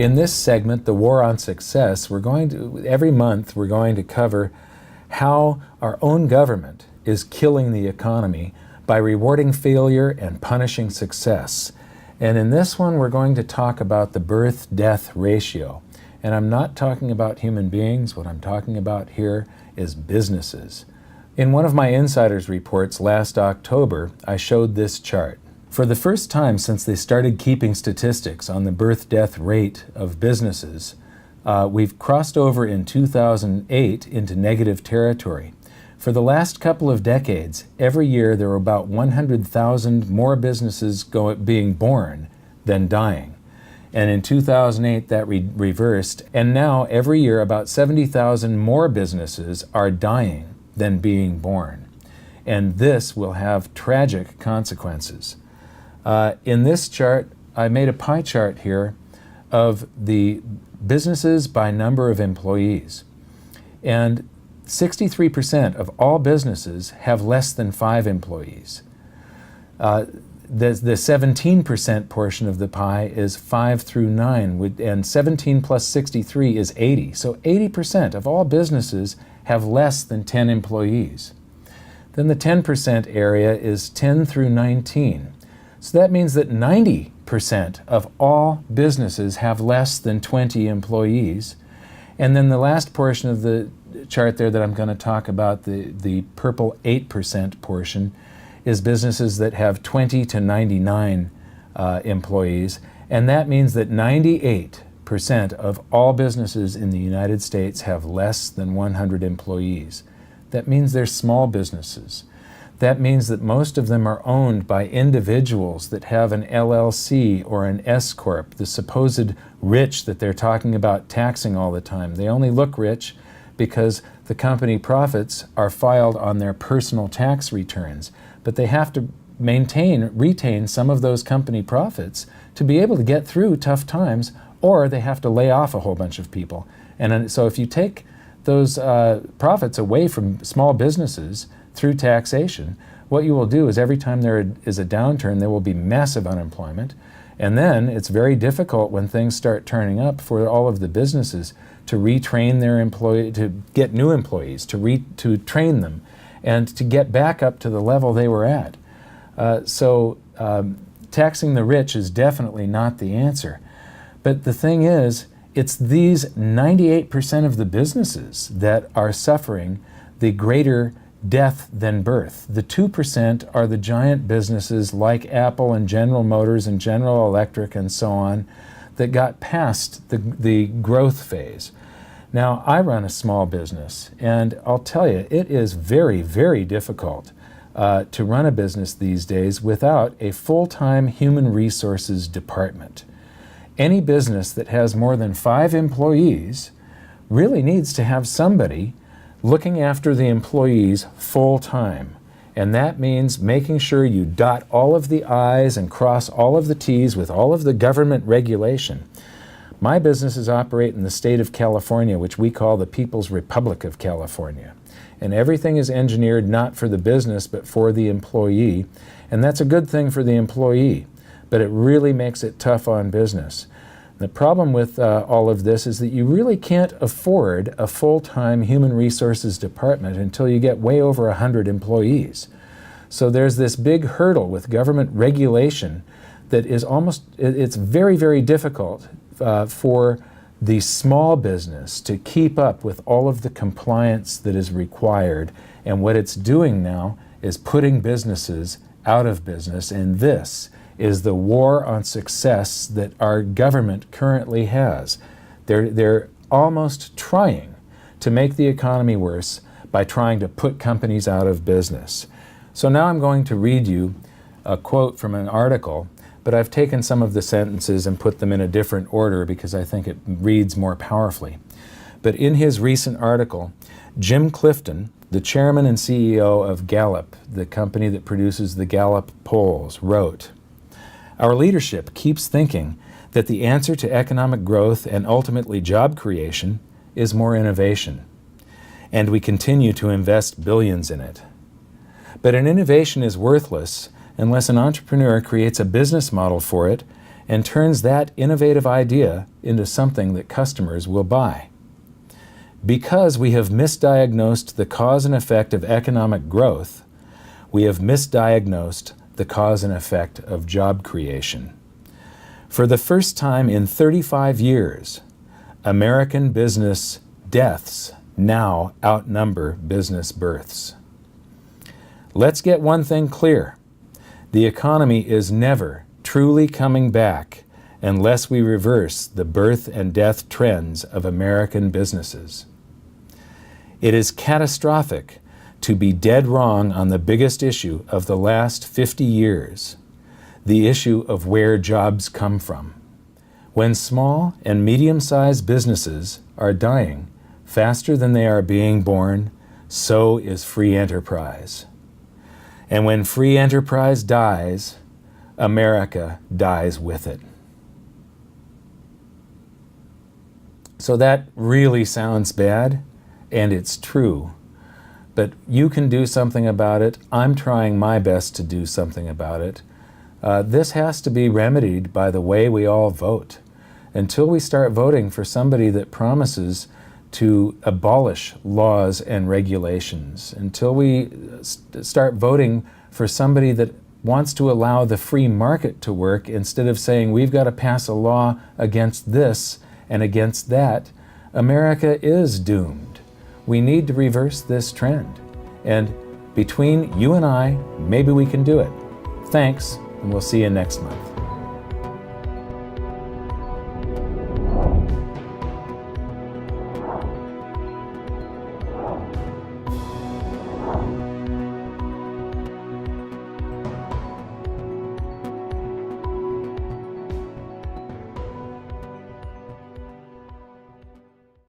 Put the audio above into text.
In this segment, The War on Success, every month we're going to cover how our own government is killing the economy by rewarding failure and punishing success. And in this one, we're going to talk about the birth-death ratio. And I'm not talking about human beings. What I'm talking about here is businesses. In one of my insiders reports last October, I showed this chart. For the first time since they started keeping statistics on the birth-death rate of businesses, we've crossed over in 2008 into negative territory. For the last couple of decades, every year there were about 100,000 more businesses being born than dying. And in 2008 that reversed, and now every year about 70,000 more businesses are dying than being born. And this will have tragic consequences. In this chart, I made a pie chart here of the businesses by number of employees. And 63% of all businesses have less than 5 employees. The 17% portion of the pie is 5 through 9, and 17 plus 63 is 80. So 80% of all businesses have less than 10 employees. Then the 10% area is 10 through 19. So that means that 90% of all businesses have less than 20 employees. And then the last portion of the chart there that I'm going to talk about, the purple 8% portion, is businesses that have 20 to 99 employees. And that means that 98% of all businesses in the United States have less than 100 employees. That means they're small businesses. That means that most of them are owned by individuals that have an LLC or an S-corp, the supposed rich that they're talking about taxing all the time. They only look rich because the company profits are filed on their personal tax returns, but they have to retain some of those company profits to be able to get through tough times, or they have to lay off a whole bunch of people. And so if you take those profits away from small businesses through taxation, what you will do is every time there is a downturn, there will be massive unemployment. And then it's very difficult when things start turning up for all of the businesses to retrain their employees, to get new employees, to train them, and to get back up to the level they were at. Taxing the rich is definitely not the answer. But the thing is, it's these 98% of the businesses that are suffering the greater death than birth. The 2% are the giant businesses like Apple and General Motors and General Electric and so on that got past the growth phase. Now, I run a small business, and I'll tell you, it is very, very difficult to run a business these days without a full-time human resources department. Any business that has more than 5 employees really needs to have somebody looking after the employees full-time. And that means making sure you dot all of the I's and cross all of the T's with all of the government regulation. My businesses operate in the state of California, which we call the People's Republic of California. And everything is engineered not for the business, but for the employee. And that's a good thing for the employee, but it really makes it tough on business. The problem with all of this is that you really can't afford a full-time human resources department until you get way over 100 employees. So there's this big hurdle with government regulation that is it's very, very difficult for the small business to keep up with all of the compliance that is required. And what it's doing now is putting businesses out of business, and this is the war on success that our government currently has. They're almost trying to make the economy worse by trying to put companies out of business. So now I'm going to read you a quote from an article, but I've taken some of the sentences and put them in a different order because I think it reads more powerfully. But in his recent article, Jim Clifton, the chairman and CEO of Gallup, the company that produces the Gallup polls, wrote, "Our leadership keeps thinking that the answer to economic growth and ultimately job creation is more innovation, and we continue to invest billions in it. But an innovation is worthless unless an entrepreneur creates a business model for it and turns that innovative idea into something that customers will buy. Because we have misdiagnosed the cause and effect of economic growth, we have misdiagnosed the cause and effect of job creation. For the first time in 35 years, American business deaths now outnumber business births. Let's get one thing clear. The economy is never truly coming back unless we reverse the birth and death trends of American businesses. It is catastrophic to be dead wrong on the biggest issue of the last 50 years, the issue of where jobs come from. When small and medium-sized businesses are dying faster than they are being born, so is free enterprise. And when free enterprise dies, America dies with it. So that really sounds bad, and it's true. But you can do something about it. I'm trying my best to do something about it. This has to be remedied by the way we all vote. Until we start voting for somebody that promises to abolish laws and regulations, until we start voting for somebody that wants to allow the free market to work instead of saying we've got to pass a law against this and against that, America is doomed. We need to reverse this trend. And between you and I, maybe we can do it. Thanks, and we'll see you next month.